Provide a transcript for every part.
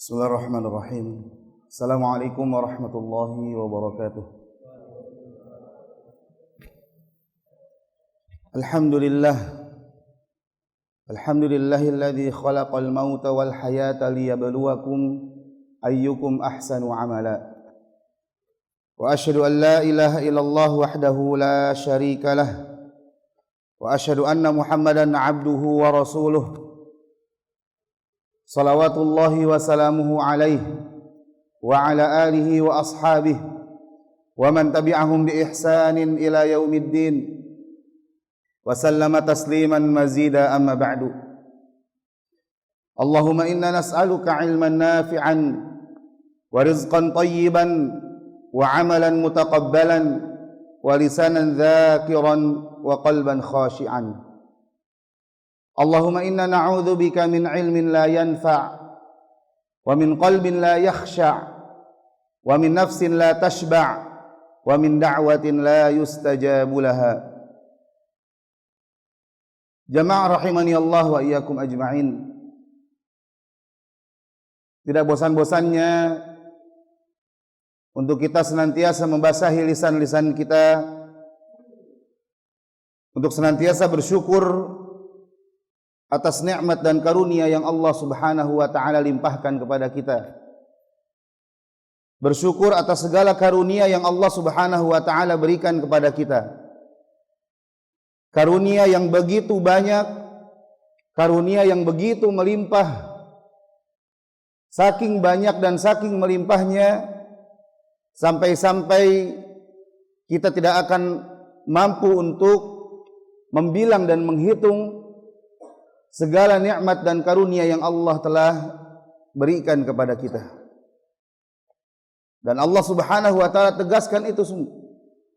Bismillahirrahmanirrahim. Assalamualaikum warahmatullahi wabarakatuh. Alhamdulillahilladzi khalaqal mauta wal hayata liyabluwakum ayyukum ahsanu amala. Wa asyhadu an la ilaha illallah wahdahu la syarika lah. Wa asyhadu anna Muhammadan abduhu wa rasuluh. Salawatullahi wa salamuhu alaihi wa ala alihi wa ashabihi wa man tabi'ahum bi ihsanin ila yaumiddin wa sallama tasliman mazida amma ba'du. Allahumma inna nas'aluka ilman nafi'an wa rizqan tayyiban wa amalan mutaqabbalan wa lisanan dhakiran wa qalban khashi'an. Allahumma inna na'udzu bika min ilmin la yanfa' wa min qalbin la yakhsha' wa min nafsin la tashba' wa min da'watin la yustajabu laha. Jamaah rahimani Allah wa iyyakum ajma'in. Tidak bosan-bosannya untuk kita senantiasa membasahi lisan-lisan kita untuk senantiasa bersyukur atas nikmat dan karunia yang Allah Subhanahu wa taala limpahkan kepada kita. Bersyukur atas segala karunia yang Allah Subhanahu wa taala berikan kepada kita. Karunia yang begitu banyak, karunia yang begitu melimpah. Saking banyak dan saking melimpahnya sampai-sampai kita tidak akan mampu untuk membilang dan menghitung segala nikmat dan karunia yang Allah telah berikan kepada kita. Dan Allah Subhanahu wa taala tegaskan itu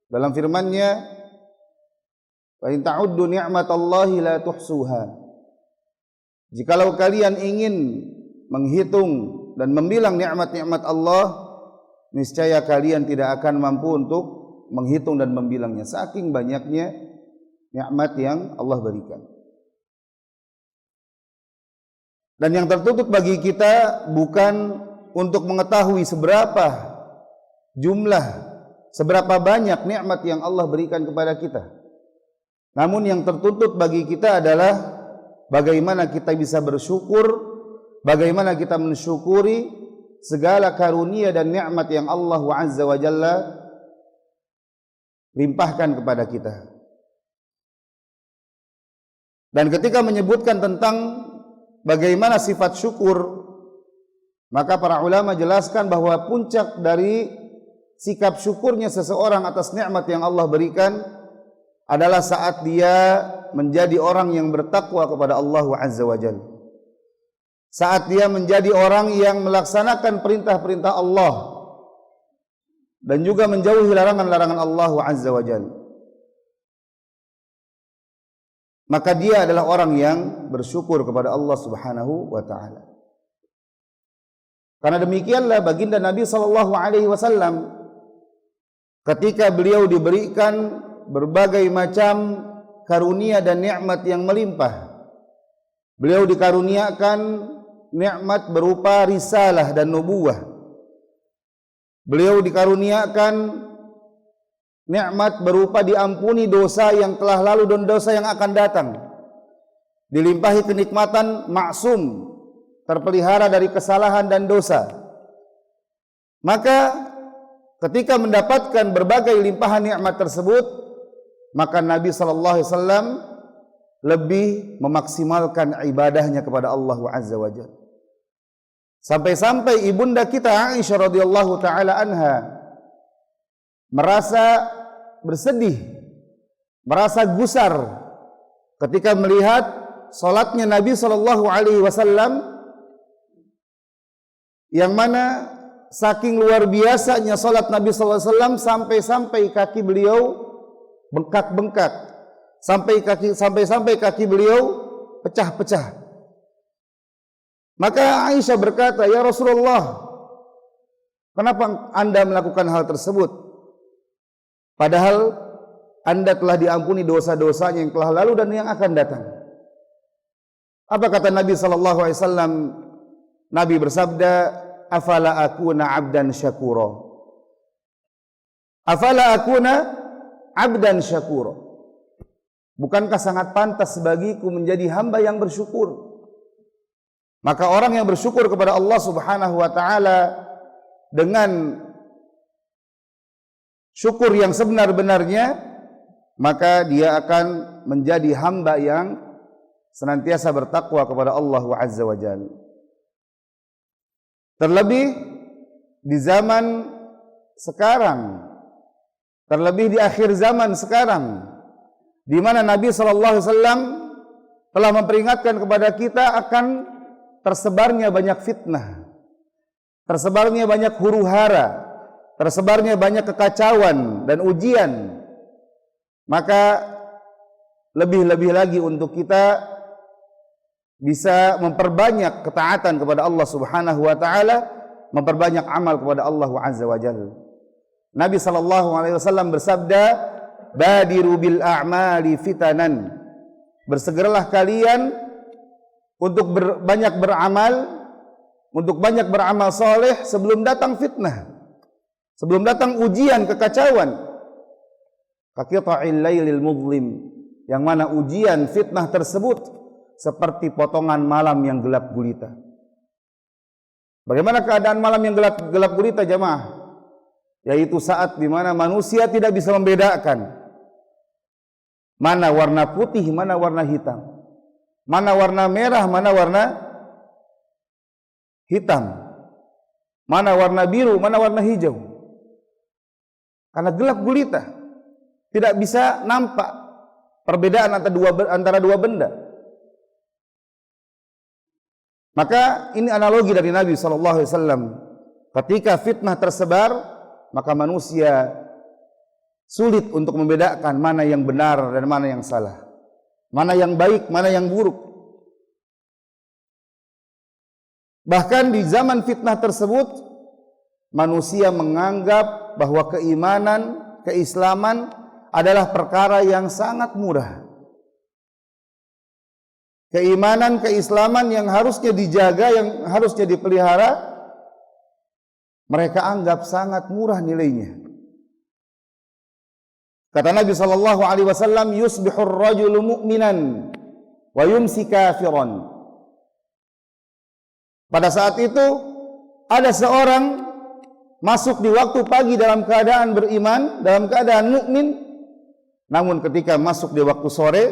dalam firman-Nya, "Wa in ta'uddu ni'matallahi la tuhsuha." Jikalau kalian ingin menghitung dan membilang nikmat-nikmat Allah, niscaya kalian tidak akan mampu untuk menghitung dan membilangnya, saking banyaknya nikmat yang Allah berikan. Dan yang tertutup bagi kita bukan untuk mengetahui seberapa jumlah, seberapa banyak nikmat yang Allah berikan kepada kita. Namun yang tertutup bagi kita adalah bagaimana kita bisa bersyukur, bagaimana kita mensyukuri segala karunia dan nikmat yang Allah Azza wa Jalla limpahkan kepada kita. Dan ketika menyebutkan tentang bagaimana sifat syukur, maka para ulama jelaskan bahwa puncak dari sikap syukurnya seseorang atas nikmat yang Allah berikan adalah saat dia menjadi orang yang bertakwa kepada Allah Azza wa Jalla. Saat dia menjadi orang yang melaksanakan perintah-perintah Allah dan juga menjauhi larangan-larangan Allah Azza wa Jalla, maka dia adalah orang yang bersyukur kepada Allah Subhanahu wa taala. Karena demikianlah baginda Nabi sallallahu alaihi wasallam ketika beliau diberikan berbagai macam karunia dan nikmat yang melimpah. Beliau dikaruniakan nikmat berupa risalah dan nubuwah. Beliau dikaruniakan nikmat berupa diampuni dosa yang telah lalu dan dosa yang akan datang. Dilimpahi kenikmatan maksum, terpelihara dari kesalahan dan dosa. Maka ketika mendapatkan berbagai limpahan nikmat tersebut, maka Nabi sallallahu alaihi wasallam lebih memaksimalkan ibadahnya kepada Allah Azza wa Jalla. Sampai-sampai ibunda kita Aisyah radhiyallahu taala anha merasa bersedih, merasa gusar ketika melihat salatnya Nabi sallallahu alaihi wasallam yang mana saking luar biasanya salat Nabi sallallahu alaihi wasallam sampai-sampai kaki beliau bengkak-bengkak, sampai-sampai kaki beliau pecah-pecah. Maka Aisyah berkata, "Ya Rasulullah, kenapa Anda melakukan hal tersebut? Padahal Anda telah diampuni dosa-dosanya yang telah lalu dan yang akan datang." Apa kata Nabi sallallahu alaihi wasallam? Nabi bersabda, afala akuna abdan syakura. Afala akuna abdan syakura. Bukankah sangat pantas bagiku menjadi hamba yang bersyukur? Maka orang yang bersyukur kepada Allah Subhanahu wa taala dengan syukur yang sebenar-benarnya, maka dia akan menjadi hamba yang senantiasa bertakwa kepada Allah Azza wa Jalla. Terlebih di zaman sekarang, terlebih di akhir zaman sekarang, di mana Nabi sallallahu alaihi wasallam telah memperingatkan kepada kita akan tersebarnya banyak fitnah, tersebarnya banyak huru-hara, tersebarnya banyak kekacauan dan ujian. Maka lebih-lebih lagi untuk kita bisa memperbanyak ketaatan kepada Allah Subhanahu wa taala, memperbanyak amal kepada Allah Azza wa Jalla. Nabi sallallahu alaihi wasallam bersabda, "Badiru bil a'mali fitanan." Bersegeralah kalian untuk banyak beramal soleh sebelum datang fitnah, sebelum datang ujian, kekacauan. Kaqita'il lailil mudlim, yang mana ujian fitnah tersebut seperti potongan malam yang gelap gulita. Bagaimana keadaan malam yang gelap gulita, jamaah? Yaitu saat di mana manusia tidak bisa membedakan mana warna putih, mana warna hitam, mana warna merah, mana warna hitam, mana warna biru, mana warna hijau. Karena gelap gulita, tidak bisa nampak perbedaan antara dua benda. Maka ini analogi dari Nabi sallallahu alaihi wasallam. Ketika fitnah tersebar, maka manusia sulit untuk membedakan mana yang benar dan mana yang salah, mana yang baik, mana yang buruk. Bahkan di zaman fitnah tersebut, manusia menganggap bahwa keimanan, keislaman adalah perkara yang sangat murah. Keimanan, keislaman yang harusnya dijaga, yang harusnya dipelihara, mereka anggap sangat murah nilainya. Kata Nabi sallallahu alaihi wasallam, yusbihur rajulu mu'minan wa yumsi kafiran. Pada saat itu ada seorang masuk di waktu pagi dalam keadaan beriman, dalam keadaan mukmin, namun ketika masuk di waktu sore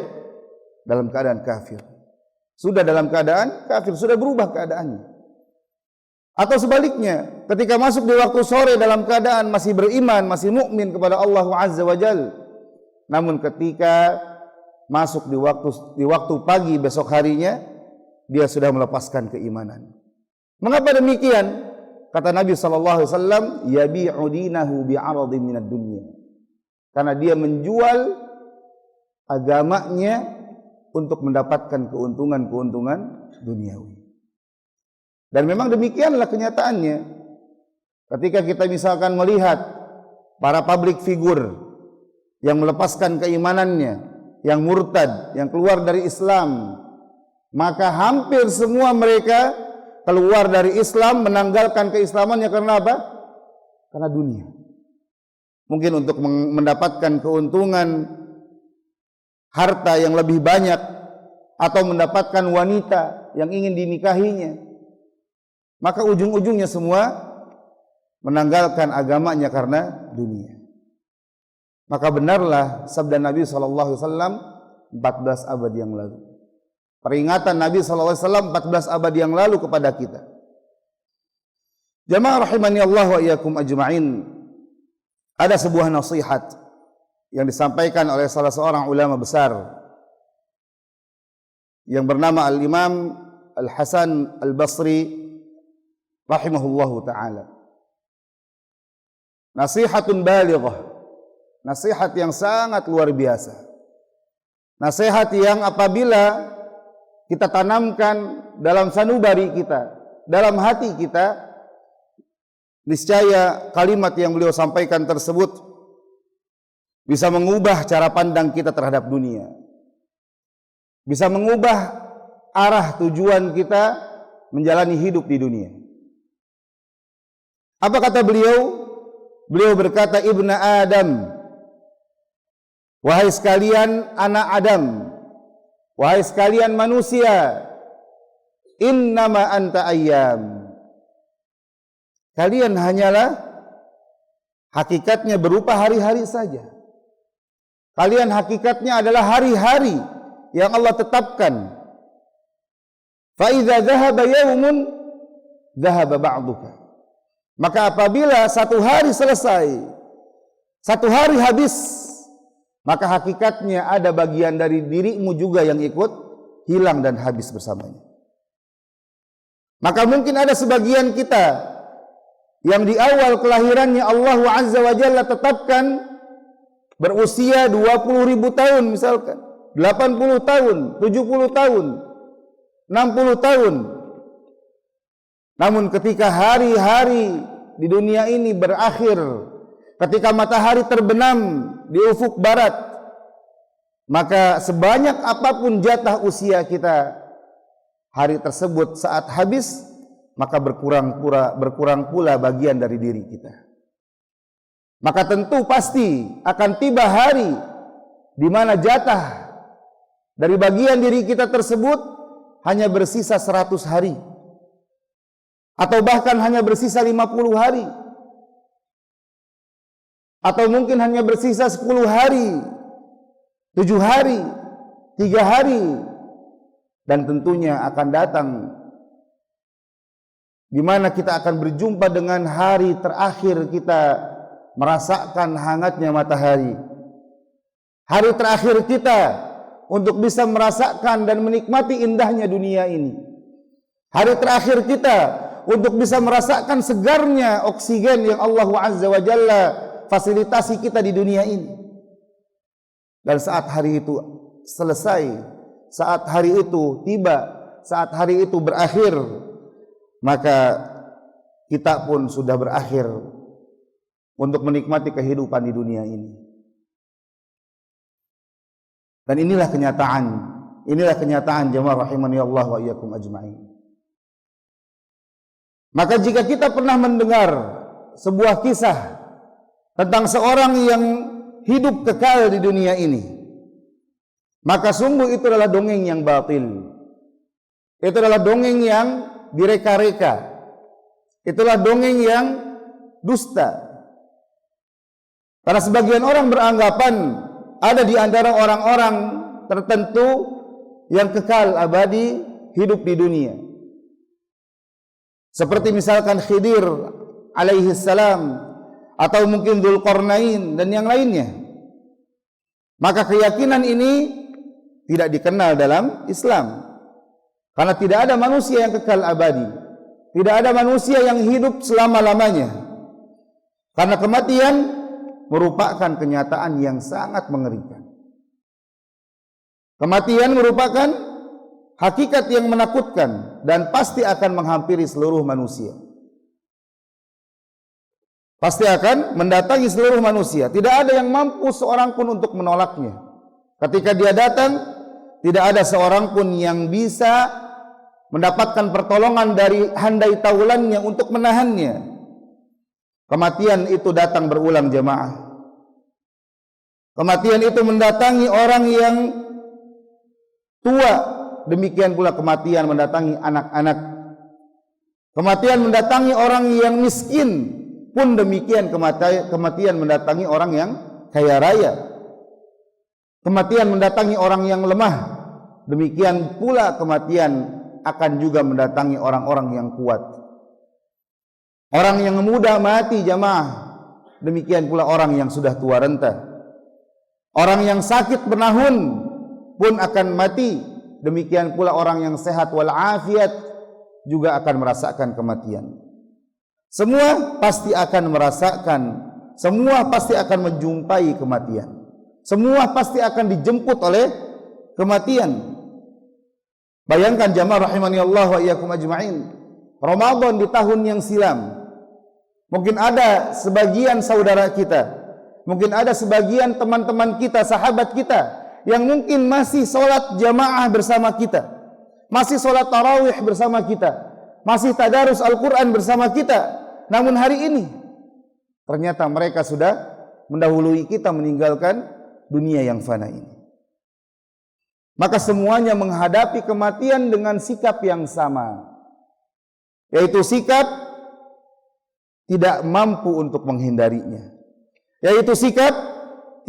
dalam keadaan kafir. Sudah dalam keadaan kafir, sudah berubah keadaannya. Atau sebaliknya, ketika masuk di waktu sore dalam keadaan masih beriman, masih mukmin kepada Allah Azza wa Jalla, namun ketika masuk di waktu pagi besok harinya, dia sudah melepaskan keimanan. Mengapa demikian? Kata Nabi sallallahu alaihi wasallam, yabi'u dinahu bi'aradin minad dunya. Karena dia menjual agamanya untuk mendapatkan keuntungan-keuntungan duniawi. Dan memang demikianlah kenyataannya. Ketika kita misalkan melihat para public figure yang melepaskan keimanannya, yang murtad, yang keluar dari Islam, maka hampir semua mereka keluar dari Islam, menanggalkan keislamannya karena apa? Karena dunia. Mungkin untuk mendapatkan keuntungan harta yang lebih banyak, atau mendapatkan wanita yang ingin dinikahinya. Maka ujung-ujungnya semua menanggalkan agamanya karena dunia. Maka benarlah sabda Nabi SAW 14 abad yang lalu. Peringatan Nabi SAW 14 abad yang lalu kepada kita. Jamaah rahimani Allah wa iyyakum ajma'in. Ada sebuah nasihat yang disampaikan oleh salah seorang ulama besar yang bernama Al-Imam Al-Hasan Al-Basri rahimahullahu ta'ala. Nasihatun balighah, nasihat yang sangat luar biasa, nasihat yang apabila kita tanamkan dalam sanubari kita, dalam hati kita, niscaya kalimat yang beliau sampaikan tersebut bisa mengubah cara pandang kita terhadap dunia, bisa mengubah arah tujuan kita menjalani hidup di dunia. Apa kata beliau? Beliau berkata, Ibna Adam, wahai sekalian anak Adam, wahai sekalian manusia, innama anta ayyam. Kalian hanyalah hakikatnya berupa hari-hari saja. Kalian hakikatnya adalah hari-hari yang Allah tetapkan. Fa idza dhahaba yaumun dhahaba ba'duka. Maka apabila satu hari selesai, satu hari habis, maka hakikatnya ada bagian dari dirimu juga yang ikut hilang dan habis bersamanya. Maka mungkin ada sebagian kita yang di awal kelahirannya Allah Azza wa Jalla tetapkan berusia 20.000 tahun misalkan, 80 tahun, 70 tahun, 60 tahun. Namun ketika hari-hari di dunia ini berakhir, ketika matahari terbenam di ufuk barat, maka sebanyak apapun jatah usia kita, hari tersebut saat habis, maka berkurang pula bagian dari diri kita. Maka tentu pasti akan tiba hari di mana jatah dari bagian diri kita tersebut hanya bersisa 100 hari. Atau bahkan hanya bersisa 50 hari. Atau mungkin hanya bersisa 10 hari, 7 hari, 3 hari. Dan tentunya akan datang di mana kita akan berjumpa dengan hari terakhir kita merasakan hangatnya matahari. Hari terakhir kita untuk bisa merasakan dan menikmati indahnya dunia ini. Hari terakhir kita untuk bisa merasakan segarnya oksigen yang Allah Azza wa Jalla fasilitasi kita di dunia ini. Dan saat hari itu selesai, saat hari itu tiba, saat hari itu berakhir, maka kita pun sudah berakhir untuk menikmati kehidupan di dunia ini. Dan inilah kenyataan jemaah rahimani Allah wa iyyakum ajma'in. Maka jika kita pernah mendengar sebuah kisah tentang seorang yang hidup kekal di dunia ini, maka sungguh itu adalah dongeng yang batil. Itu adalah dongeng yang direka-reka. Itulah dongeng yang dusta. Karena sebagian orang beranggapan ada di antara orang-orang tertentu yang kekal abadi hidup di dunia. Seperti misalkan Khidir alaihi salam atau mungkin Dzulqarnain dan yang lainnya. Maka keyakinan ini tidak dikenal dalam Islam. Karena tidak ada manusia yang kekal abadi. Tidak ada manusia yang hidup selama-lamanya. Karena kematian merupakan kenyataan yang sangat mengerikan. Kematian merupakan hakikat yang menakutkan dan pasti akan menghampiri seluruh manusia. Pasti akan mendatangi seluruh manusia. Tidak ada yang mampu seorang pun untuk menolaknya. Ketika dia datang, tidak ada seorang pun yang bisa mendapatkan pertolongan dari handai taulannya untuk menahannya. Kematian itu datang berulang jemaah. Kematian itu mendatangi orang yang tua. Demikian pula kematian mendatangi anak-anak. Kematian mendatangi orang yang miskin. Pun demikian kematian mendatangi orang yang kaya raya. Kematian mendatangi orang yang lemah. Demikian pula kematian akan juga mendatangi orang-orang yang kuat. Orang yang muda mati jamaah. Demikian pula orang yang sudah tua renta. Orang yang sakit bertahun pun akan mati. Demikian pula orang yang sehat walafiat juga akan merasakan kematian. Semua pasti akan merasakan, semua pasti akan menjumpai kematian. Semua pasti akan dijemput oleh kematian. Bayangkan jamaah rahimani Allah wa iyyakum ajma'in. Ramadan di tahun yang silam. Mungkin ada sebagian saudara kita, mungkin ada sebagian teman-teman kita, sahabat kita yang mungkin masih sholat jamaah bersama kita, masih sholat tarawih bersama kita, masih tadarus Al-Quran bersama kita. Namun hari ini ternyata mereka sudah mendahului kita meninggalkan dunia yang fana ini. Maka semuanya menghadapi kematian dengan sikap yang sama, yaitu sikap tidak mampu untuk menghindarinya, yaitu sikap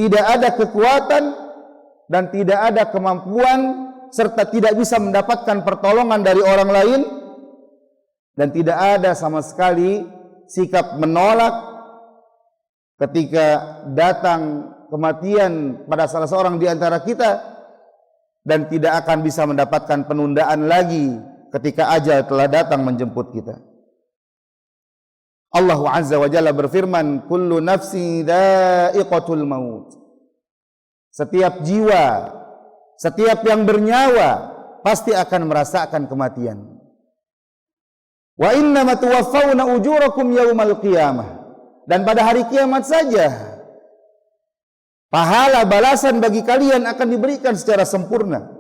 tidak ada kekuatan dan tidak ada kemampuan serta tidak bisa mendapatkan pertolongan dari orang lain, dan tidak ada sama sekali sikap menolak ketika datang kematian pada salah seorang di antara kita, dan tidak akan bisa mendapatkan penundaan lagi ketika ajal telah datang menjemput kita. Allah Azza wa Jalla berfirman, kullu nafsi dha'iqatul maut. Setiap jiwa, setiap yang bernyawa pasti akan merasakan kematian. Wa innama tuwaffawna ujurakum yaumal qiyamah. Dan pada hari kiamat saja pahala balasan bagi kalian akan diberikan secara sempurna.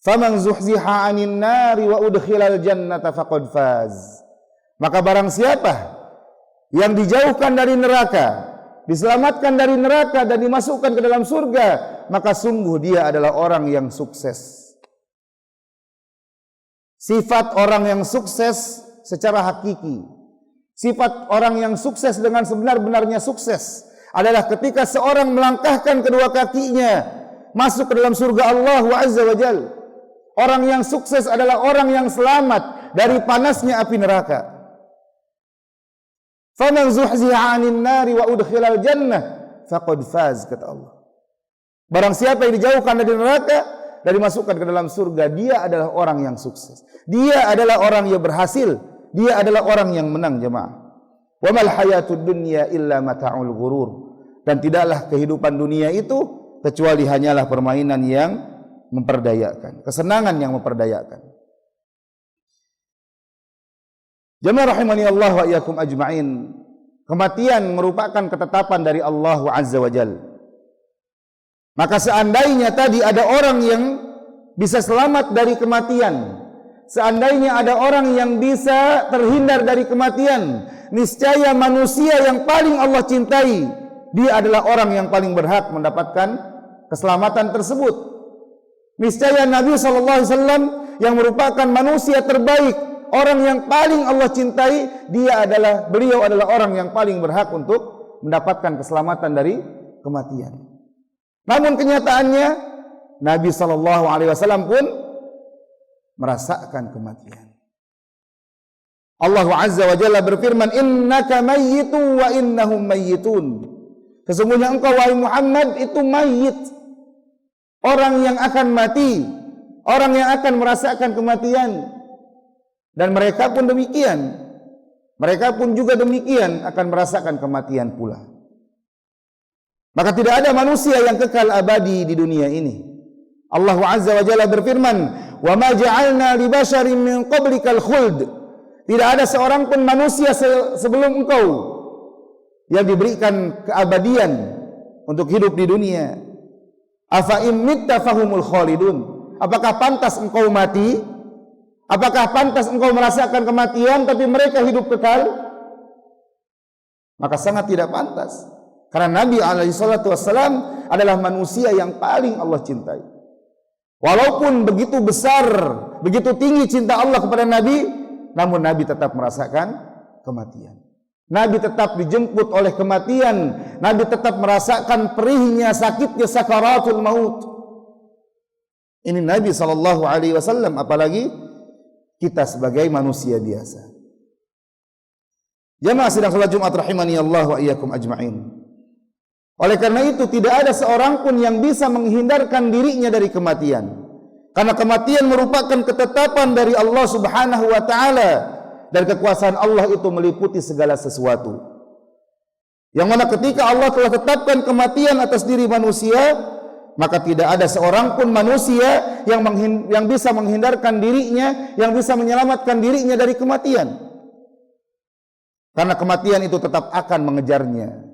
Faman zuhziha 'anil nari wa udkhilal jannata faqad faz. Maka barang siapa yang dijauhkan dari neraka, diselamatkan dari neraka dan dimasukkan ke dalam surga, maka sungguh dia adalah orang yang sukses. Sifat orang yang sukses secara hakiki, sifat orang yang sukses dengan sebenar-benarnya sukses adalah ketika seorang melangkahkan kedua kakinya masuk ke dalam surga Allah Azza wa Jalla. Orang yang sukses adalah orang yang selamat dari panasnya api neraka. Faman zuhziha 'anil nari wa udkhilal jannah faqad faz, kata Allah. Barang siapa yang dijauhkan dari neraka dan dimasukkan ke dalam surga, dia adalah orang yang sukses. Dia adalah orang yang berhasil. Dia adalah orang yang menang, jemaah. Wa mal hayatud dunya illa mata'ul ghurur. Dan tidaklah kehidupan dunia itu kecuali hanyalah permainan yang memperdayakan, kesenangan yang memperdayakan. Jemaah rahimani Allah wa iyyakum ajma'in. Kematian merupakan ketetapan dari Allah Azza wa Jalla. Maka seandainya tadi ada orang yang bisa selamat dari kematian, seandainya ada orang yang bisa terhindar dari kematian, niscaya manusia yang paling Allah cintai, dia adalah orang yang paling berhak mendapatkan keselamatan tersebut. Niscaya Nabi SAW yang merupakan manusia terbaik, orang yang paling Allah cintai, beliau adalah orang yang paling berhak untuk mendapatkan keselamatan dari kematian. Namun kenyataannya Nabi SAW pun merasakan kematian. Allah Azza wa Jalla berfirman, innaka mayyitun wa innahum mayyitun. Sesungguhnya engkau wahai Muhammad itu mayit, orang yang akan mati, orang yang akan merasakan kematian. Dan mereka pun demikian. Mereka pun juga demikian akan merasakan kematian pula. Maka tidak ada manusia yang kekal abadi di dunia ini. Allah Azza wa Jalla berfirman, "Wa ma ja'alna li basharin min qablikal khuld." Tidak ada seorang pun manusia sebelum engkau yang diberikan keabadian untuk hidup di dunia. Afa in mitta fahumul khalidun. Apakah pantas engkau mati? Apakah pantas engkau merasakan kematian tapi mereka hidup kekal? Maka sangat tidak pantas. Karena Nabi SAW adalah manusia yang paling Allah cintai. Walaupun begitu besar, begitu tinggi cinta Allah kepada Nabi, namun Nabi tetap merasakan kematian. Nabi tetap dijemput oleh kematian. Nabi tetap merasakan perihnya, sakitnya sakaratul maut. Ini Nabi SAW, apalagi kita sebagai manusia biasa. Jamaah sidang salat Jumat rahimani Allah wa iyyakum ajma'in. Oleh karena itu tidak ada seorang pun yang bisa menghindarkan dirinya dari kematian. Karena kematian merupakan ketetapan dari Allah Subhanahu wa taala, dan kekuasaan Allah itu meliputi segala sesuatu. Yang mana ketika Allah telah tetapkan kematian atas diri manusia, maka tidak ada seorang pun manusia yang bisa menghindarkan dirinya, yang bisa menyelamatkan dirinya dari kematian. Karena kematian itu tetap akan mengejarnya.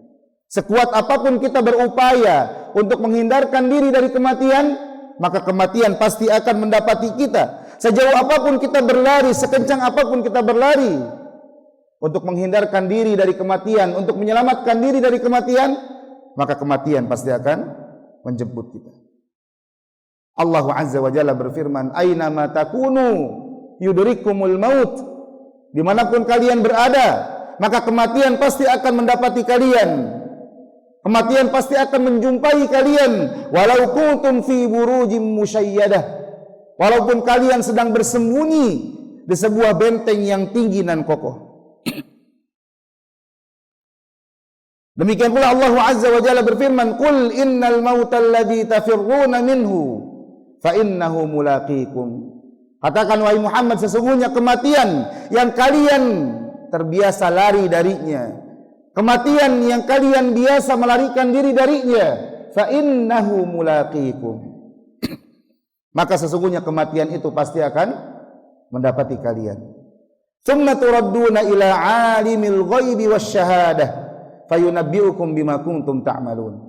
Sekuat apapun kita berupaya untuk menghindarkan diri dari kematian, maka kematian pasti akan mendapati kita. sejauh apapun kita berlari, sekencang apapun kita berlari untuk menghindarkan diri dari kematian, untuk menyelamatkan diri dari kematian, maka kematian pasti akan menjemput kita. Allah Azza wa Jalla berfirman, "Aina ma takunu yudrikumul maut." Dimanapun kalian berada, maka kematian pasti akan mendapati kalian. Kematian pasti akan menjumpai kalian, walau kuntum fi burujim musyayyadah. Walaupun kalian sedang bersembunyi di sebuah benteng yang tinggi dan kokoh. Demikian pula Allah Azza wa Jalla berfirman, "Qul innal mauta alladzi tafirruna minhu fa innahu mulaqikum." Katakan wahai Muhammad, sesungguhnya kematian yang kalian terbiasa lari darinya, kematian yang kalian biasa melarikan diri darinya, fa innahu mulaqikum. Maka sesungguhnya kematian itu pasti akan mendapati kalian. Tsumma turadduna ila alimil ghaibi wasyahadah fayunabbi'ukum bima kuntum ta'malun.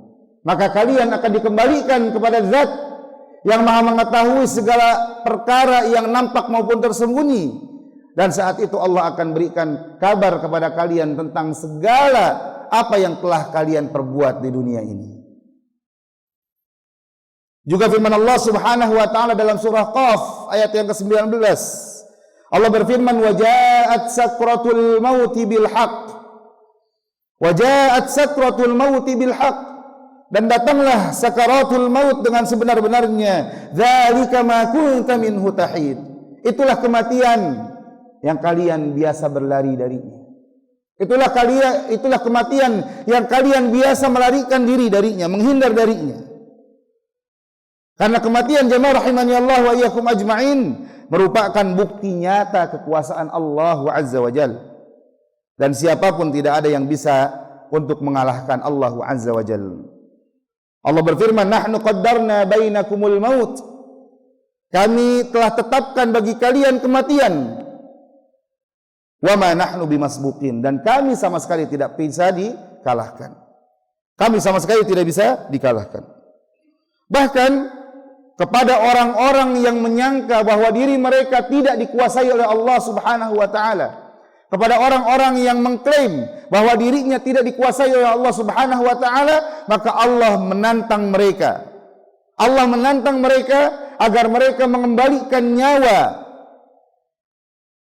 Maka kalian akan dikembalikan kepada Zat yang Maha mengetahui segala perkara yang nampak maupun tersembunyi, dan saat itu Allah akan berikan kabar kepada kalian tentang segala apa yang telah kalian perbuat di dunia ini. Juga firman Allah Subhanahu wa taala dalam surah Qaf ayat yang ke-19. Allah berfirman, "Wa ja'at sakratul mauti bil haqq." Wajaat sakratul mauti bil haqq, dan datanglah sakaratul maut dengan sebenar-benarnya. Dzalika ma kunta minhu tahid. Itulah kematian yang kalian biasa berlari darinya. Itulah kematian yang kalian biasa melarikan diri darinya, menghindar darinya. Karena kematian, jemaah rahimani Allah wa iyyakum ajma'in, merupakan bukti nyata kekuasaan Allah Azza wa Jalla. Dan siapapun tidak ada yang bisa untuk mengalahkan Allah Azza wa Jalla. Allah berfirman, "Nahnu qaddarna bainakumul maut." Kami telah tetapkan bagi kalian kematian. Wa ma nahnu bimasbuqin, dan kami sama sekali tidak bisa dikalahkan. Kami sama sekali tidak bisa dikalahkan. Bahkan kepada orang-orang yang menyangka bahwa diri mereka tidak dikuasai oleh Allah Subhanahu wa taala, kepada orang-orang yang mengklaim bahwa dirinya tidak dikuasai oleh Allah Subhanahu wa taala, maka Allah menantang mereka. Allah menantang mereka agar mereka mengembalikan nyawa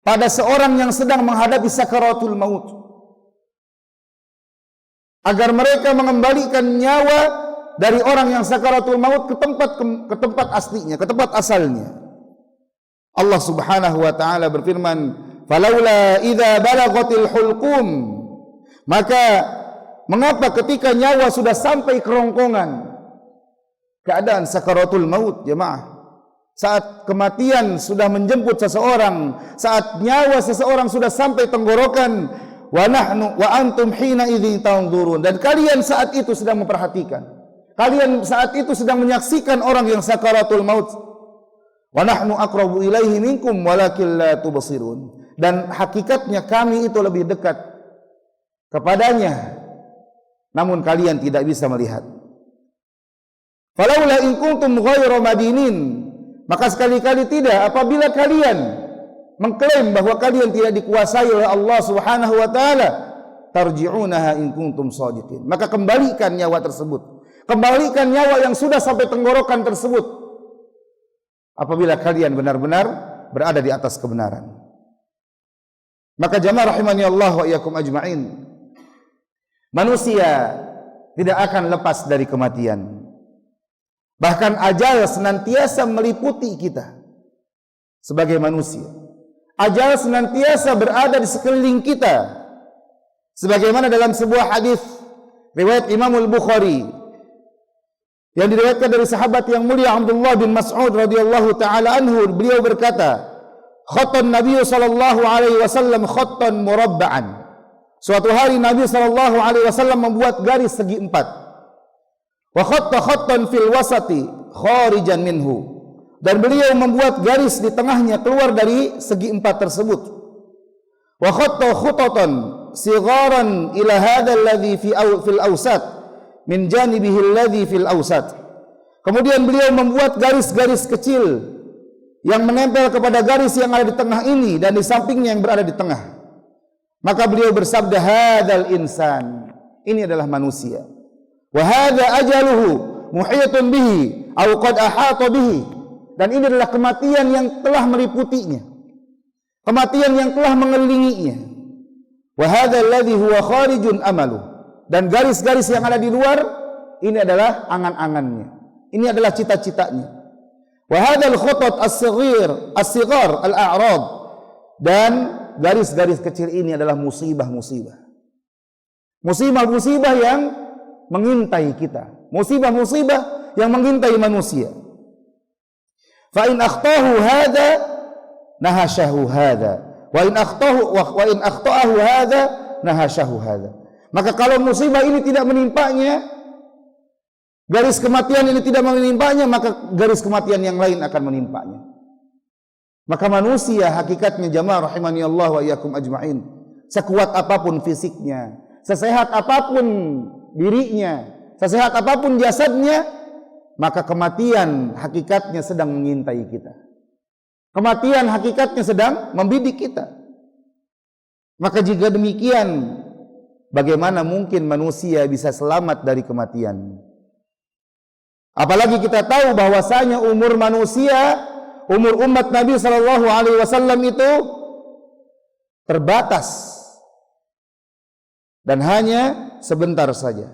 pada seorang yang sedang menghadapi sakaratul maut. Agar mereka mengembalikan nyawa dari orang yang sakaratul maut ke tempat aslinya, ke tempat asalnya. Allah Subhanahu wa taala berfirman, "Falaula idza balaghatil hulqum." Maka mengapa ketika nyawa sudah sampai kerongkongan, keadaan sakaratul maut, jemaah, saat kematian sudah menjemput seseorang, saat nyawa seseorang sudah sampai tenggorokan, wa nahnu wa antum hina idzin tanzurun, dan kalian saat itu sedang memperhatikan, kalian saat itu sedang menyaksikan orang yang sakaratul maut. Wa nahnu aqrabu ilaihi minkum walakin la tubsirun. Dan hakikatnya kami itu lebih dekat kepadanya, namun kalian tidak bisa melihat. Falaula in kuntum ghairu madinin, maka sekali-kali tidak apabila kalian mengklaim bahwa kalian tidak dikuasai oleh Allah Subhanahu wa taala, tarji'unaha in kuntum shadiqin. Maka kembalikan nyawa tersebut. Kembalikan nyawa yang sudah sampai tenggorokan tersebut apabila kalian benar-benar berada di atas kebenaran. Maka jamaah rahimani Allah wa iyyakum ajma'in, manusia tidak akan lepas dari kematian. Bahkan ajal senantiasa meliputi kita sebagai manusia. Ajal senantiasa berada di sekeliling kita. Sebagaimana dalam sebuah hadis riwayat Imam Al-Bukhari yang diriwayatkan dari sahabat yang mulia Abdullah bin Mas'ud radhiyallahu taala anhu, beliau berkata, "Khattan Nabi sallallahu alaihi wasallam khattan murabba'an." Suatu hari Nabi sallallahu alaihi wasallam membuat garis segi 4. Wa khatta khattan fil wasati kharijan minhu. Dan beliau membuat garis di tengahnya keluar dari segi 4 tersebut. Wa khatta khutatan sigharan ila hadha alladhi fil awsat min janibihi alladhi fil awsat. Kemudian beliau membuat garis-garis kecil yang menempel kepada garis yang ada di tengah ini dan di sampingnya yang berada di tengah. Maka beliau bersabda, hadzal insan, ini adalah manusia. Wa hadza ajaluhu muhitun bihi aw qad ahata bihi, dan ini adalah kematian yang telah meliputinya, kematian yang telah mengelilinginya. Wa hadza alladhi huwa kharijun amalu, dan garis-garis yang ada di luar ini adalah angan-angannya, ini adalah cita-citanya. Wa hadzal khutat as-sighar al-a'rad, dan garis-garis kecil ini adalah musibah-musibah. Musibah-musibah yang mengintai kita, musibah-musibah yang mengintai manusia. Fa in akhtahu hadza nahashahu hadza, wa in akhtaahu hadza nahashahu hadza. Maka kalau musibah ini tidak menimpanya, garis kematian ini tidak menimpanya, maka garis kematian yang lain akan menimpanya. Maka manusia hakikatnya, jamaah rahimani Allah wa iyyakum ajma'in, sekuat apapun fisiknya, sesehat apapun dirinya, sesehat apapun jasadnya, maka kematian hakikatnya sedang mengintai kita. Kematian hakikatnya sedang membidik kita. Maka jika demikian, bagaimana mungkin manusia bisa selamat dari kematian? Apalagi kita tahu bahwasanya umur manusia, umur umat Nabi sallallahu alaihi wasallam itu terbatas dan hanya sebentar saja.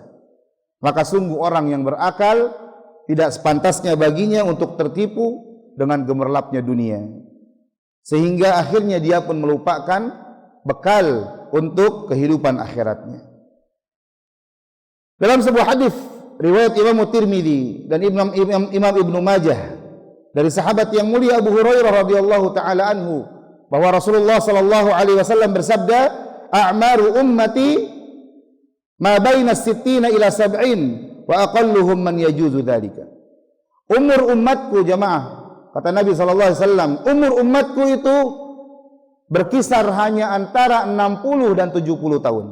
Maka sungguh orang yang berakal tidak sepantasnya baginya untuk tertipu dengan gemerlapnya dunia, sehingga akhirnya dia pun melupakan bekal untuk kehidupan akhiratnya. Dalam sebuah hadis riwayat Imam Tirmidzi dan Imam Ibnu Majah dari sahabat yang mulia Abu Hurairah radhiyallahu taala anhu, bahwa Rasulullah sallallahu alaihi wasallam bersabda, a'maru ummati ma baina sittina ila sab'in wa aqalluhum man yajuzu dzalika. Umur umatku, jamaah, kata Nabi sallallahu alaihi wasallam, umur umatku itu berkisar hanya antara 60 dan 70 tahun.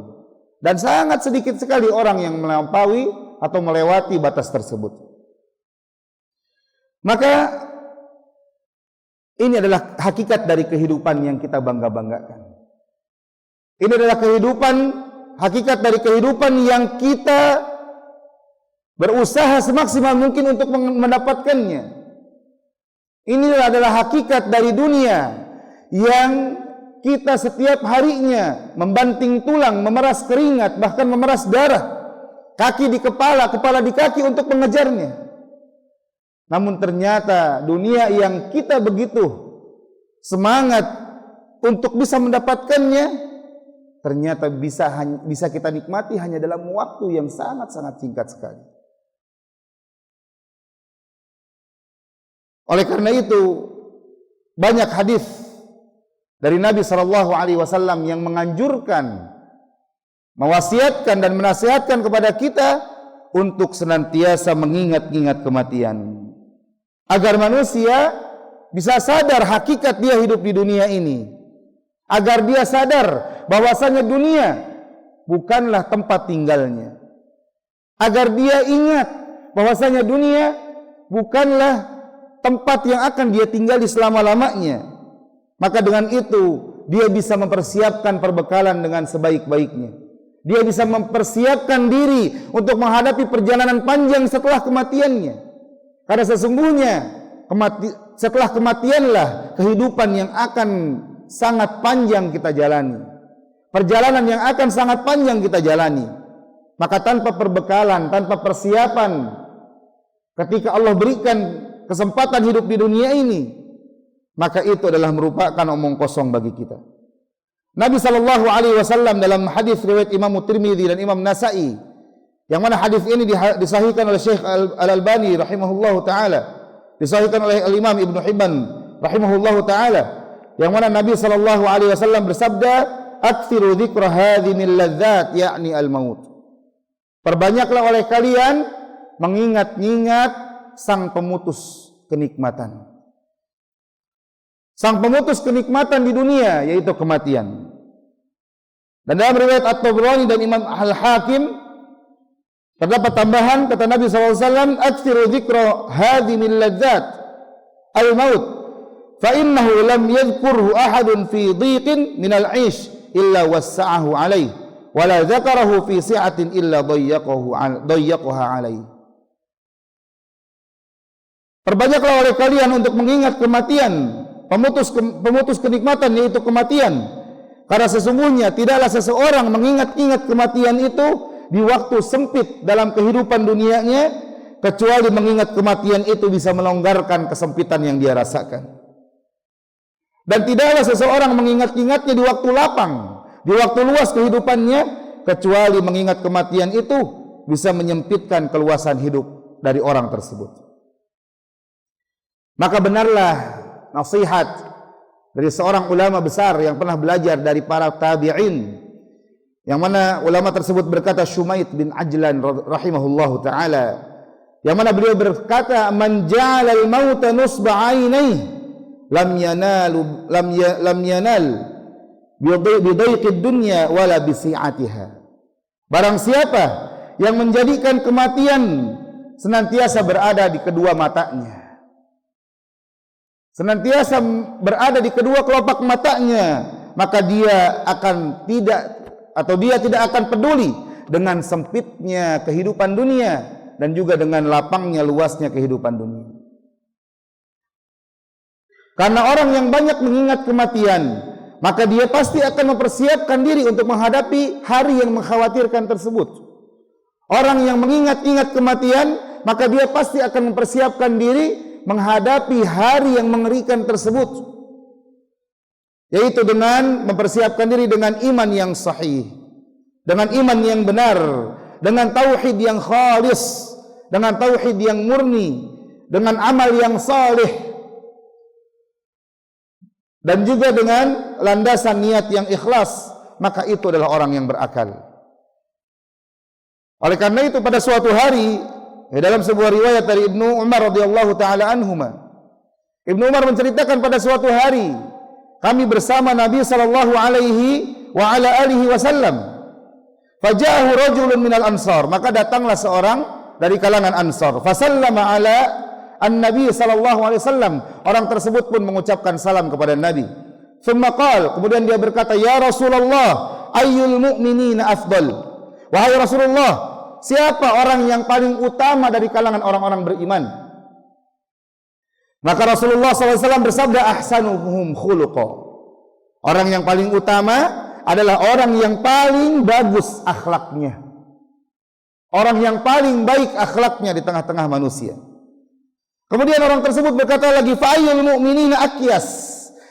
Dan sangat sedikit sekali orang yang melampaui atau melewati batas tersebut. Maka ini adalah hakikat dari kehidupan yang kita bangga-banggakan. Ini adalah kehidupan, hakikat dari kehidupan yang kita berusaha semaksimal mungkin untuk mendapatkannya. Ini adalah hakikat dari dunia yang kita setiap harinya membanting tulang, memeras keringat, bahkan memeras darah, kaki di kepala, kepala di kaki untuk mengejarnya. Namun ternyata dunia yang kita begitu semangat untuk bisa mendapatkannya, ternyata bisa kita nikmati hanya dalam waktu yang sangat-sangat singkat sekali. Oleh karena itu, banyak hadis dari Nabi sallallahu alaihi wasallam yang menganjurkan, mewasiatkan dan menasihatkan kepada kita untuk senantiasa mengingat-ingat kematian, agar manusia bisa sadar hakikat dia hidup di dunia ini, agar dia sadar bahwasanya dunia bukanlah tempat tinggalnya, agar dia ingat bahwasanya dunia bukanlah tempat yang akan dia tinggali selama-lamanya. Maka dengan itu dia bisa mempersiapkan perbekalan dengan sebaik-baiknya. Dia bisa mempersiapkan diri untuk menghadapi perjalanan panjang setelah kematiannya. Karena sesungguhnya setelah kematianlah kehidupan yang akan sangat panjang kita jalani. Perjalanan yang akan sangat panjang kita jalani. Maka tanpa perbekalan, tanpa persiapan, ketika Allah berikan kesempatan hidup di dunia ini, maka itu adalah merupakan omong kosong bagi kita. Nabi sallallahu alaihi wasallam dalam hadis riwayat Imam Tirmidzi dan Imam Nasa'i, yang mana hadis ini disahihkan oleh Syekh Al-Albani rahimahullahu taala, disahihkan oleh Al-Imam Ibnu Hibban rahimahullahu taala, yang mana Nabi sallallahu alaihi wasallam bersabda, "Aktsiru dzikra hadhimil ladzat, yakni al-maut." Perbanyaklah oleh kalian mengingat-ingat sang pemutus kenikmatan. Sang pemutus kenikmatan di dunia, yaitu kematian. Dan dalam riwayat At-Tabrani dan Imam Al-Hakim terdapat tambahan, kata Nabi SAW, "Aktsiru dzikra hadhimil ladzat al-maut, fa innahu lam yadhkurhu ahadun fi dhiqin min al-'aish illa wassa'ahu 'alaihi wa la dzakarahu fi si'atin illa dayyaqaha 'alaihi. Perbanyaklah oleh kalian untuk mengingat kematian, pemutus kenikmatan, yaitu kematian. Karena sesungguhnya tidaklah seseorang mengingat-ingat kematian itu di waktu sempit dalam kehidupan dunianya, kecuali mengingat kematian itu bisa melonggarkan kesempitan yang dia rasakan. Dan tidaklah seseorang mengingat-ingatnya di waktu lapang, di waktu luas kehidupannya, kecuali mengingat kematian itu bisa menyempitkan keluasan hidup dari orang tersebut. Maka benarlah nasihat dari seorang ulama besar yang pernah belajar dari para tabi'in, yang mana ulama tersebut berkata, Shumait bin Ajlan rahimahullahu ta'ala, yang mana beliau berkata, man ja'alal mauta nusba 'ainaihi lam yanal bidaiqid dunya wala bisi'atiha. Barang siapa yang menjadikan kematian senantiasa berada di kedua matanya, senantiasa berada di kedua kelopak matanya, maka dia tidak akan peduli dengan sempitnya kehidupan dunia dan juga dengan lapangnya luasnya kehidupan dunia. Karena orang yang banyak mengingat kematian, maka dia pasti akan mempersiapkan diri untuk menghadapi hari yang mengkhawatirkan tersebut. Orang yang mengingat-ingat kematian, maka dia pasti akan mempersiapkan diri menghadapi hari yang mengerikan tersebut, yaitu dengan mempersiapkan diri dengan iman yang sahih, dengan iman yang benar, dengan tauhid yang khalis, dengan tauhid yang murni, dengan amal yang saleh, dan juga dengan landasan niat yang ikhlas, maka itu adalah orang yang berakal. Oleh karena itu pada suatu hari, dalam sebuah riwayat dari Ibnu Umar radhiyallahu taala anhuma, Ibnu Umar menceritakan pada suatu hari kami bersama Nabi sallallahu alaihi wa ala alihi wasallam. Faja'ahu rajulun minal ansar, maka datanglah seorang dari kalangan Ansar. Fasallama ala an-nabi sallallahu alaihi wasallam, orang tersebut pun mengucapkan salam kepada Nabi. Tsumma qala, kemudian dia berkata, ya Rasulullah, ayyul mu'minina afdal? Wahai Rasulullah, siapa orang yang paling utama dari kalangan orang-orang beriman? Maka Rasulullah SAW bersabda, ahsanuhum khuluqa. Orang yang paling utama adalah orang yang paling bagus akhlaknya, orang yang paling baik akhlaknya di tengah-tengah manusia. Kemudian orang tersebut berkata lagi, fa'ayyul mu'minina akyas,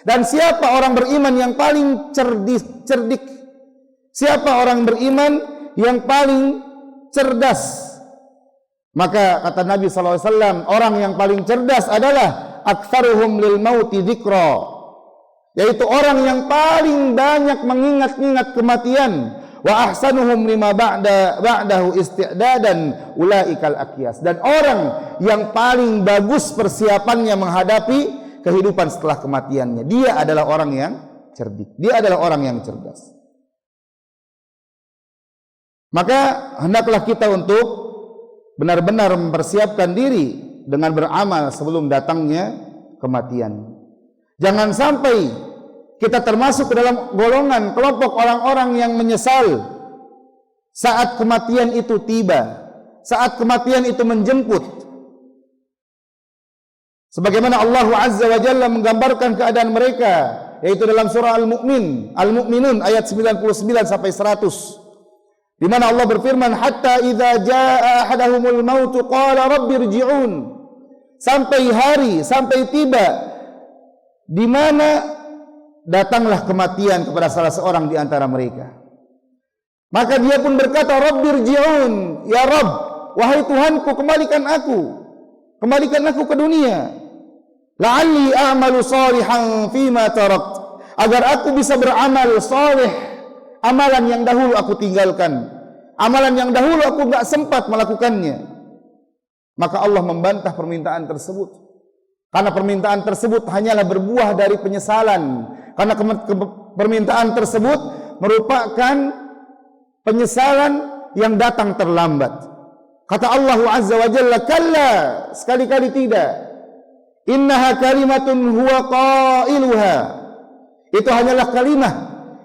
dan siapa orang beriman yang paling cerdik? Siapa orang beriman yang paling cerdas? Maka kata Nabi SAW, orang yang paling cerdas adalah aktsaruhum lil mauti dzikra, yaitu orang yang paling banyak mengingat-ingat kematian. Wa ahsanuhum lima ba'dahu isti'dadan ulaikal akyas, dan orang yang paling bagus persiapannya menghadapi kehidupan setelah kematiannya, dia adalah orang yang cerdik, dia adalah orang yang cerdas. Maka hendaklah kita untuk benar-benar mempersiapkan diri dengan beramal sebelum datangnya kematian. Jangan sampai kita termasuk ke dalam golongan kelompok orang-orang yang menyesal saat kematian itu tiba, saat kematian itu menjemput. Sebagaimana Allah Azza wa Jalla menggambarkan keadaan mereka, yaitu dalam surah Al-Mu'minun ayat 99 sampai 100. Di mana Allah berfirman, hatta idza jaa ahadahumul maut qala rabbirji'un, sampai tiba di mana datanglah kematian kepada salah seorang di antara mereka. Maka dia pun berkata, rabbirji'un, ya Rabb, wahai Tuhanku, kembalikan aku ke dunia, la'alli a'malu salihan fima tarakt, agar aku bisa beramal saleh, amalan yang dahulu aku tinggalkan, amalan yang dahulu aku enggak sempat melakukannya. Maka Allah membantah permintaan tersebut, karena permintaan tersebut hanyalah berbuah dari penyesalan, karena permintaan tersebut merupakan penyesalan yang datang terlambat. Kata Allah Azza wa Jalla, kalla, sekali-kali tidak, Innaha kalimatun huwa qailuha. Itu hanyalah kalimah,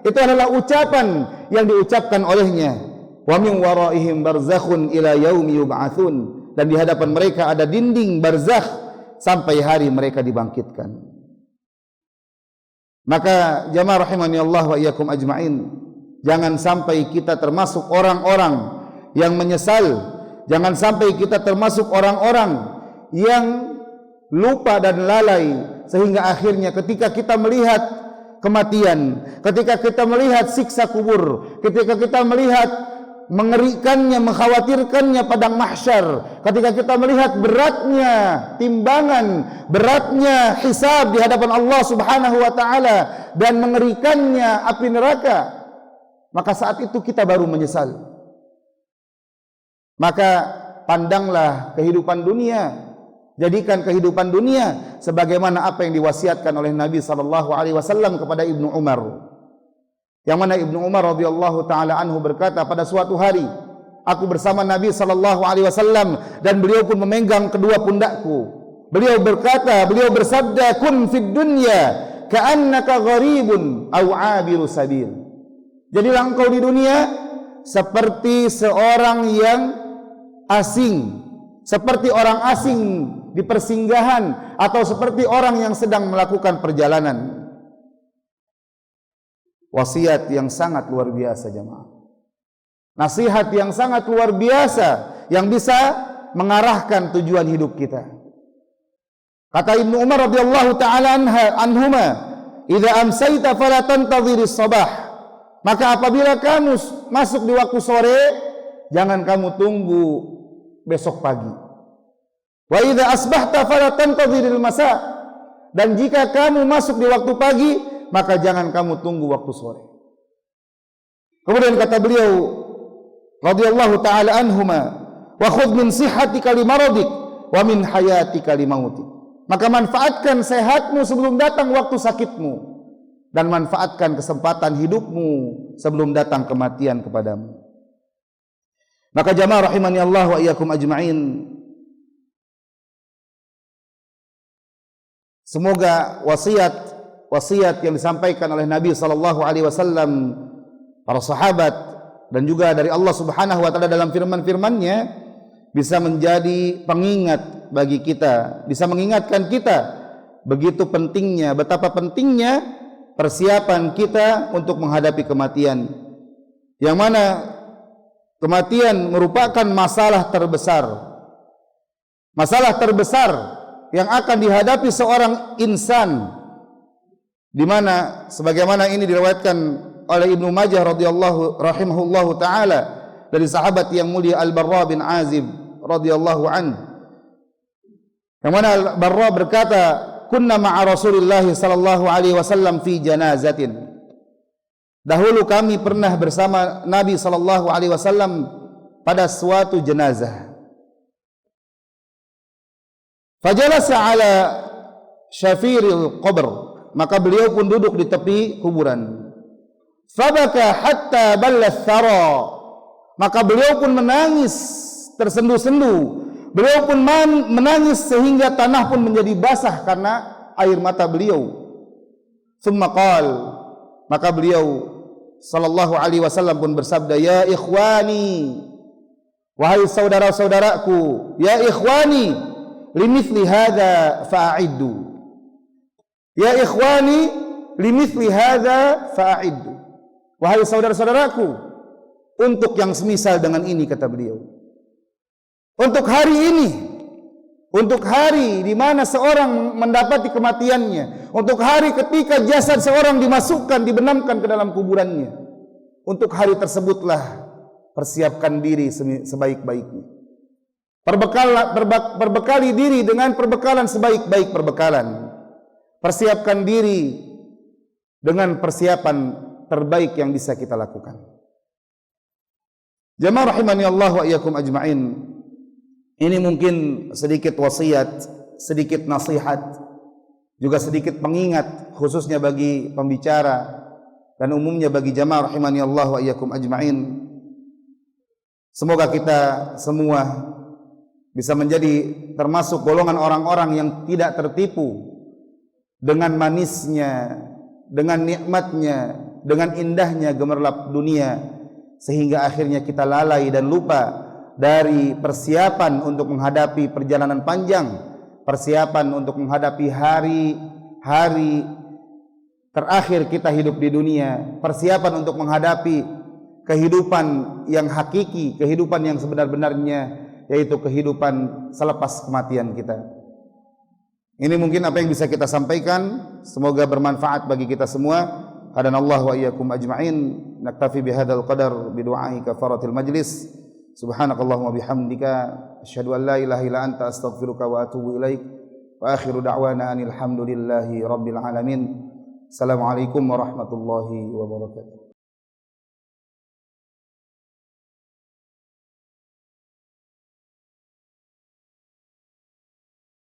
itu adalah ucapan yang diucapkan olehnya. Wa min waraihim barzakhun ila yaumi yub'atsun. Dan di hadapan mereka ada dinding barzakh sampai hari mereka dibangkitkan. Maka jamaah rahimani Allah wa iyyakum ajma'in, jangan sampai kita termasuk orang-orang yang menyesal. Jangan sampai kita termasuk orang-orang yang lupa dan lalai, sehingga akhirnya ketika kita melihat kematian, ketika kita melihat siksa kubur, ketika kita melihat mengerikannya, mengkhawatirkannya padang mahsyar, ketika kita melihat beratnya timbangan, beratnya hisab di hadapan Allah Subhanahu wa taala dan mengerikannya api neraka, maka saat itu kita baru menyesal. Maka pandanglah kehidupan dunia, jadikan kehidupan dunia sebagaimana apa yang diwasiatkan oleh Nabi sallallahu alaihi wasallam kepada Ibnu Umar. Yang mana Ibnu Umar radhiyallahu taala anhu berkata, pada suatu hari aku bersama Nabi sallallahu alaihi wasallam dan beliau pun memegang kedua pundakku. Beliau berkata, beliau bersabda, kun fid dunya ka'annaka gharibun aw 'abiru sabil. Jadilah engkau di dunia seperti seorang yang asing, seperti orang asing di persinggahan, atau seperti orang yang sedang melakukan perjalanan. Wasiat yang sangat luar biasa jemaah. Nasihat yang sangat luar biasa yang bisa mengarahkan tujuan hidup kita. Kata Ibnu Umar radhiyallahu taala anhuma, "Idza amsayta fala tantadhiris sabah." Maka apabila kamu masuk di waktu sore, jangan kamu tunggu besok pagi. Wa idza asbahta fala tantadhiril masa. Dan jika kamu masuk di waktu pagi, maka jangan kamu tunggu waktu sore. Kemudian kata beliau radhiyallahu taala anhuma, wa khudh min sihhatika li maradik wa min hayatika li mautik. Maka manfaatkan sehatmu sebelum datang waktu sakitmu, dan manfaatkan kesempatan hidupmu sebelum datang kematian kepadamu. Maka jamaah rahimani Allah wa iyyakum ajma'in, semoga wasiat yang disampaikan oleh Nabi sallallahu alaihi wasallam, para sahabat, dan juga dari Allah Subhanahu wa taala dalam firman-firman-Nya bisa menjadi pengingat bagi kita, bisa mengingatkan kita begitu pentingnya, betapa pentingnya persiapan kita untuk menghadapi kematian, yang mana kematian merupakan masalah terbesar yang akan dihadapi seorang insan, di mana sebagaimana ini diriwayatkan oleh Ibnu Majah radhiyallahu rahimahullahu taala dari sahabat yang mulia Al-Barra bin Azib radhiyallahu anhu, yang mana Al-Barra berkata, kunna ma'a Rasulillah sallallahu alaihi wasallam fi janazatin. Dahulu kami pernah bersama Nabi sallallahu alaihi wasallam pada suatu jenazah. Fajalasa ala syafiril qabr, maka beliau pun duduk di tepi kuburan. Fabaka hatta balla thara, maka beliau pun menangis tersendu-sendu. Beliau pun menangis sehingga tanah pun menjadi basah karena air mata beliau. Tsumma qala, maka beliau sallallahu alaihi wasallam pun bersabda, ya ikhwani, wahai saudara-saudaraku, ya ikhwani, limithli hadza fa'iddu. Ya ikhwani, limithli hadza fa'iddu. Wahai saudara-saudaraku, untuk yang semisal dengan ini, kata beliau, untuk hari ini, untuk hari di mana seorang mendapati kematiannya, untuk hari ketika jasad seorang dimasukkan, dibenamkan ke dalam kuburannya, untuk hari tersebutlah persiapkan diri sebaik-baiknya. Perbekali diri dengan perbekalan sebaik-baik perbekalan. Persiapkan diri dengan persiapan terbaik yang bisa kita lakukan. Jamaah rahimani Allah wa iyyakum ajma'in. Ini mungkin sedikit wasiat, sedikit nasihat, juga sedikit pengingat khususnya bagi pembicara dan umumnya bagi jamaah rahimani Allah wa iyyakum ajma'in. Semoga kita semua bisa menjadi termasuk golongan orang-orang yang tidak tertipu dengan manisnya, dengan nikmatnya, dengan indahnya gemerlap dunia, sehingga akhirnya kita lalai dan lupa dari persiapan untuk menghadapi perjalanan panjang, persiapan untuk menghadapi hari-hari terakhir kita hidup di dunia, persiapan untuk menghadapi kehidupan yang hakiki, kehidupan yang sebenar-benarnya, yaitu kehidupan selepas kematian kita. Ini mungkin apa yang bisa kita sampaikan, semoga bermanfaat bagi kita semua. Hadanallahu wa iyyakum ajma'in. Naktafi bihadzal qadar bidu'ai kafaratil majlis. Subhanakallahumma bihamdika asyhadu an la ilaha illa anta astaghfiruka wa atubu ilaik. Wa akhiru da'wana anil hamdulillahi rabbil alamin. Assalamualaikum warahmatullahi wabarakatuh.